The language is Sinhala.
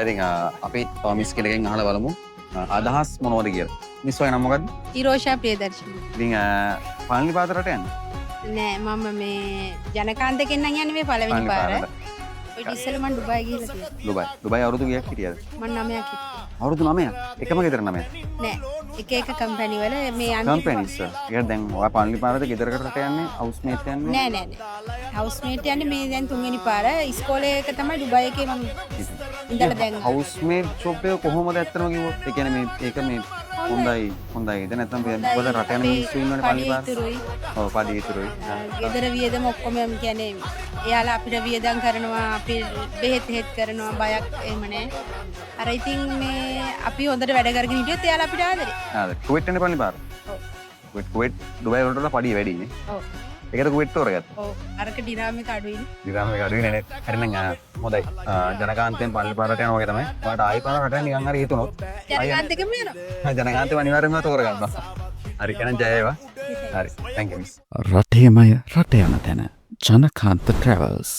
ඉතින් අපි තව මිස් කෙනෙක්ගෙන් අහලා බලමු අදහස් මොනවද කියලා. මිස් ඔය නම මොකද්ද? ඉරෝෂා ප්‍රියදර්ශන. ඉතින් පළවෙනි පාතරට යන්නේ. නෑ මම මේ ජනකාන්තකෙන් නම් යන්නේ මේ පළවෙනි පාර. ඔය ඉස්සෙල්ලා මම ඩුබායි ගිහිල්ලා තියෙනවා. ඩුබායි අවුරුදු කීයක් හිටියද? මම 9ක් හිටියා. අවුරුදු 9ක්. එකම ගෙදර 9ක්. නෑ එක එක කම්පැනි වල මේ යන්නේ කම්පැනිස්. ඒක දැන් ඔයා පළවෙනි පාරද ගෙදරකට යන්නේ හවුස්මේට් යන්නේ? නෑ නෑ නෑ. හවුස්මේට් යන්නේ මේ දැන් තුන්වෙනි පාර. ඉස්කෝලේ එක තමයි ඩුබායි එකේ මම ඉඳලා දැන්. හවුස්මේට් ජොබ් එක කොහොමද ඇත්තටම කිව්වොත්? ඒ කියන්නේ මේ ඒක මේ හොඳයිද නැත්නම් මොකද රට යන මිනිස්සු ඉන්නවනේ පළවෙනි පාර. ඔව් පඩි ඉතුරුයි. ගෙදර වියදම ඔක්කොම කියන්නේ එයාලා අපිට වියදම් කරනවා අපි බෙහෙත් කරනවා බයක් එහෙම නෑ. අර ඉතින් මේ අපි හොඳට වැඩ කරගෙන හිටියොත් එයාලා අපිට ආදරේ. කුවේට් යන්නේ පළවෙනි පාර. කුවේට් ඩුබායි වලට වඩා පඩි වැඩි නේ. ඔව්. ඒකට කුවේට් තෝරගත්තා. ඔව්. අරක ඩිනාම් එක අඩුයිනේ. දිගාම එක අඩුයි නේ. හරිනම් හොඳයි. ජනකාන්තයෙන් පළවෙනි පාරට යනවා වගේ තමයි. ඔයාලට ආයි පාර රට නිකන් හරි හිතුනොත් ජනකාන්තකෙම යනවා. ජනකාන්තේ අනිවාර්යයෙන්ම තෝරගන්නවා. හරි එහෙනම් ජය වේවා. හරි. thank you miss. රටේමය රට යන තැන ජනකාන්ත ට්‍රැවල්ස්